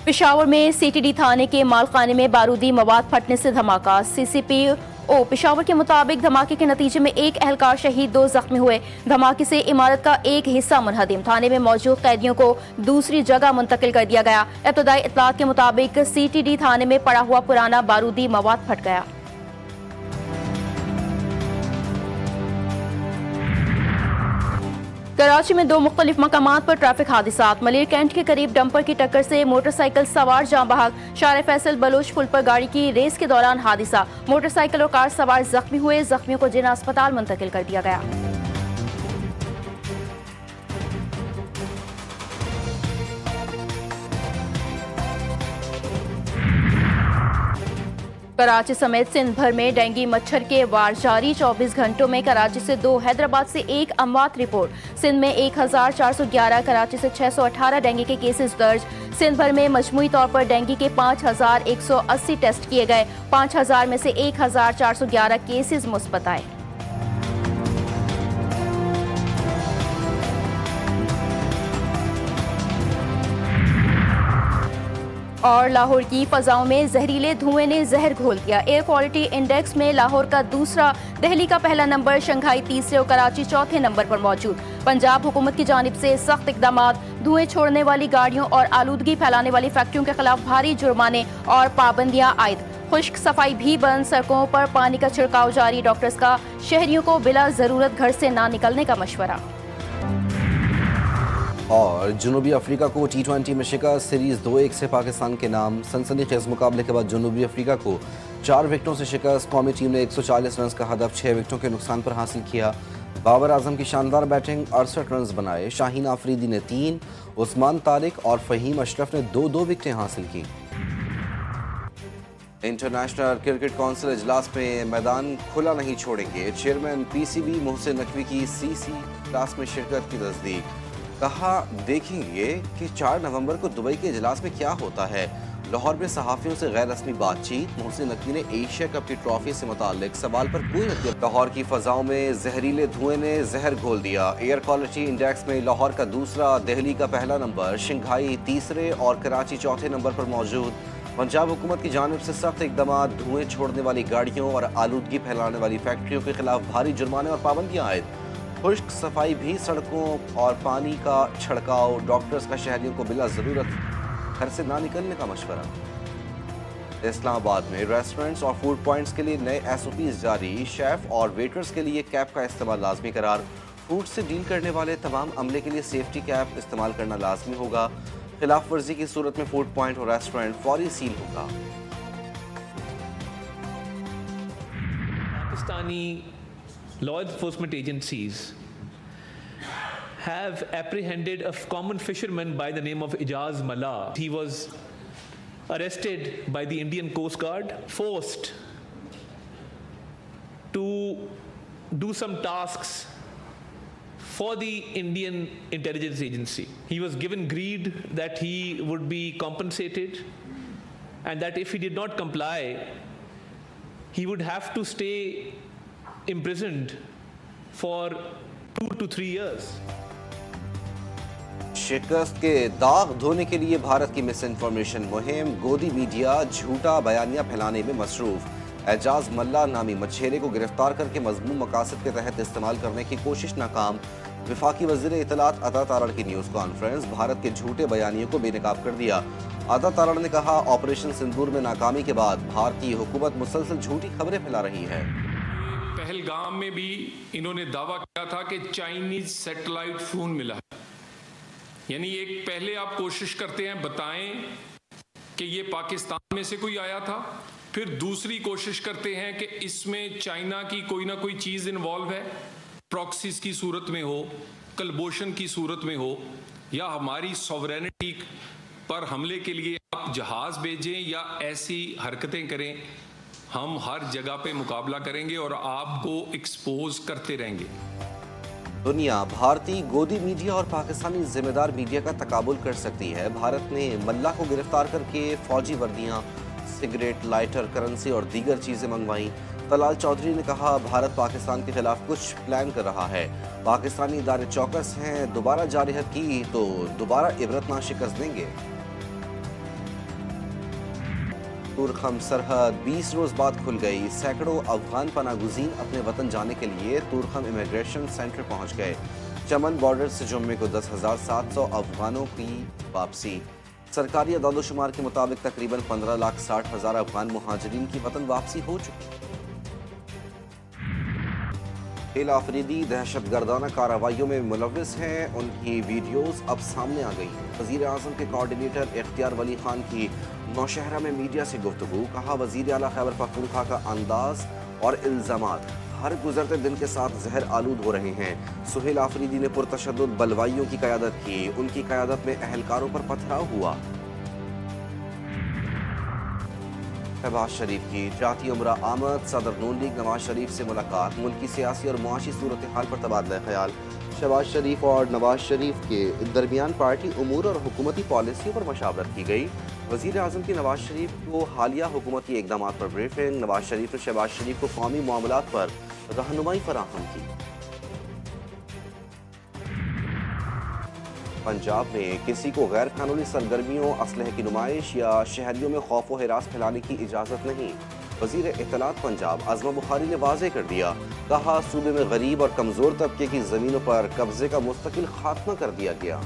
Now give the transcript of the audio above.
पेशावर में सीटीडी थाने के मालखाने में बारूदी मवाद फटने से धमाका। सीसीपीओ पेशावर के मुताबिक धमाके के नतीजे में एक एहलकार शहीद, 2 जख्मी हुए। धमाके से इमारत का एक हिस्सा मुनहदिम, थाने में मौजूद कैदियों को दूसरी जगह मुंतकिल कर दिया गया। इब्तदाई इत्तलात के मुताबिक सीटीडी थाने में पड़ा हुआ पुराना बारूदी मवाद फट गया। कराची में 2 मुख्तलिफ मकामात पर ट्रैफिक हादसात। मलेर कैंट के करीब डंपर की टक्कर से मोटरसाइकिल सवार जाँ बहक। शारे फैसल बलोच पुल पर गाड़ी की रेस के दौरान हादसा, मोटरसाइकिल और कार सवार जख्मी हुए। जख्मियों को जिला अस्पताल मुंतकिल कर दिया गया। कराची समेत सिंध भर में डेंगू मच्छर के वार जारी। 24 घंटों में कराची से 2, हैदराबाद से 1 अमवात रिपोर्ट। सिंध में 1411, कराची से 618 डेंगू के केसेस दर्ज। सिंध भर में मजमूई तौर पर डेंगू के 5180 टेस्ट किए गए। 5000 में से 1411 केसेस मुस्बत आए। और लाहौर की फजाओं में जहरीले धुएं ने जहर घोल दिया। एयर क्वालिटी इंडेक्स में लाहौर का दूसरा, दिल्ली का पहला नंबर, शंघाई तीसरे और कराची चौथे नंबर पर मौजूद। पंजाब हुकूमत की जानिब से सख्त इकदामात, धुएं छोड़ने वाली गाड़ियों और आलूदगी फैलाने वाली फैक्ट्रियों के खिलाफ भारी जुर्माने और पाबंदियां आयद। खुश्क सफाई भी बंद, सड़कों पर पानी का छिड़काव जारी। डॉक्टर्स का शहरियों को बिला जरूरत घर से ना निकलने का मशवरा। और जनूबी अफ्रीका को T20 में शिकस्त, सीरीज 2-1 से पाकिस्तान के नाम। सनसनीखेज मुकाबले के बाद जनूबी अफ्रीका को 4 विकेटों से शिकस्त। कौमी टीम ने 140 रन का हदफ 6 विकेटों के नुकसान पर हासिल किया। बाबर आजम की शानदार बैटिंग, 68 रन बनाए। शाहीन आफरीदी ने 3, उस्मान तारिक और फहीम अशरफ ने 2-2 विकेटें हासिल की। इंटरनेशनल क्रिकेट काउंसिल इजलास में मैदान खुला नहीं छोड़ेंगे। चेयरमैन PCB मोहसिन नकवी की CC क्लास में शिरकत की तस्दीक। कहा देखेंगे कि 4 नवंबर को दुबई के इजलास में क्या होता है। लाहौर में सहाफ़ियों से गैर रस्मी बातचीत। मोहसिन नकवी ने एशिया कप की ट्रॉफी से मुताल्लिक सवाल पर कोई रद्द। लाहौर की फजाओं में जहरीले धुएं ने जहर घोल दिया। एयर क्वालिटी इंडेक्स में लाहौर का दूसरा, दिल्ली का पहला नंबर, शंघाई तीसरे और कराची चौथे नंबर पर मौजूद। पंजाब हुकूमत की जानिब से सख्त इकदाम, धुएं छोड़ने वाली गाड़ियों और आलूदगी फैलाने वाली फैक्ट्रियों के खिलाफ भारी जुर्माने और पाबंदियां आयद। खुश्क सफाई भी, सड़कों और पानी का छिड़काव। डॉक्टर्स का शहरियों को बिला ज़रूरत घर से ना निकलने का मशवरा। इस्लामाबाद में रेस्टोरेंट्स और फूड पॉइंट्स के लिए नए SOPs जारी। शेफ और वेटर्स के लिए कैप का इस्तेमाल लाजमी करार। फूड से डील करने वाले तमाम अमले के लिए सेफ्टी कैप इस्तेमाल करना लाजमी होगा। खिलाफ वर्जी की सूरत में फूड पॉइंट और रेस्टोरेंट फौरी सील होगा। Pakistani law enforcement agencies have apprehended a common fisherman by the name of Ijaz Mallah. He was arrested by the Indian Coast Guard, forced to do some tasks for the Indian intelligence agency. He was given greed that he would be compensated and that if he did not comply, he would have to stay imprisoned for 2 to 3 years. शिकस्त के दाग धोने के लिए भारत की miss information मुहिम। गोदी media झूठा बयानिया फैलाने में मसरूफ। एजाज मल्ला नामी मछेरे को गिरफ्तार करके मजमूम मकासद के तहत इस्तेमाल करने की कोशिश नाकाम। वफाकी वज़ीर इत्तलात अता तारड़ की न्यूज़ कॉन्फ्रेंस। भारत के झूठे बयानियों को बेनकाब कर दिया। अता तारड़ ने कहा, ऑपरेशन सिंदूर में नाकामी के बाद भारतीय हुकूमत मुसलसल झूठी खबरें फैला रही है। पहलगाम में भी इन्होंने दावा किया था कि चाइनीज सैटेलाइट फोन मिला है। यानी एक पहले आप कोशिश करते हैं बताएं कि ये पाकिस्तान में से कोई आया था, फिर दूसरी कोशिश करते हैं कि इसमें चाइना की कोई ना कोई चीज़ इन्वॉल्व है, प्रॉक्सीज की सूरत में हो, कलबोशन की सूरत में हो, या हमारी सॉवरेनिटी पर हमले के लिए आप जहाज़ भेजें या ऐसी हरकतें करें। हम हर जगह पे मुकाबला करेंगे और आपको एक्सपोज करते रहेंगे। दुनिया भारतीय गोदी मीडिया और पाकिस्तानी जिम्मेदार मीडिया का तकाबुल कर सकती है। भारत ने मल्ला को गिरफ्तार करके फौजी वर्दियां, सिगरेट, लाइटर, करेंसी और दीगर चीज़ें मंगवाईं। तलाल चौधरी ने कहा, भारत पाकिस्तान के खिलाफ कुछ प्लान कर रहा है। पाकिस्तानी इदारे चौकस हैं, दोबारा जारहत की तो दोबारा इबरतनाक शिकस्त देंगे। تورخم سرحد 20 روز بعد کھل گئی. سینکڑوں افغان پناہ گزین اپنے وطن جانے کے لیے تورخم امیگریشن سینٹر پہنچ گئے. چمن بارڈر سے جمعے کو 10,700 افغانوں کی واپسی. سرکاری اعداد و شمار کے مطابق تقریباً 15,60,000 افغان مہاجرین کی وطن واپسی ہو چکی. ہیل آفریدی دہشت گردانہ کارروائیوں میں ملوث ہیں، ان کی ویڈیوز اب سامنے آ گئی. وزیر اعظم کے کوآرڈینیٹر اختیار ولی خان کی نوشہرہ میں میڈیا سے گفتگو. کہا وزیر اعلیٰ خیبر پختونخوا کا انداز اور الزامات ہر گزرتے دن کے ساتھ زہر آلود ہو رہے ہیں. سہیل آفریدی نے پرتشدد بلوائیوں کی قیادت کی. ان کی قیادت میں اہلکاروں پر پتھراؤ ہوا. شہباز شریف کی جاتی عمرہ آمد. صدر نون لیگ نواز شریف سے ملاقات. ملکی سیاسی اور معاشی صورتحال پر تبادلہ خیال. شہباز شریف اور نواز شریف کے درمیان پارٹی امور اور حکومتی پالیسیوں پر مشاورت کی گئی. وزیر اعظم کی نواز شریف کو حالیہ حکومتی اقدامات پر بریفنگ. نواز شریف نے شہباز شریف کو قومی معاملات پر رہنمائی فراہم کی. پنجاب میں کسی کو غیر قانونی سرگرمیوں، اسلحے کی نمائش یا شہریوں میں خوف و ہراس پھیلانے کی اجازت نہیں. وزیر اطلاعات پنجاب عظمہ بخاری نے واضح کر دیا. کہا صوبے میں غریب اور کمزور طبقے کی زمینوں پر قبضے کا مستقل خاتمہ کر دیا گیا.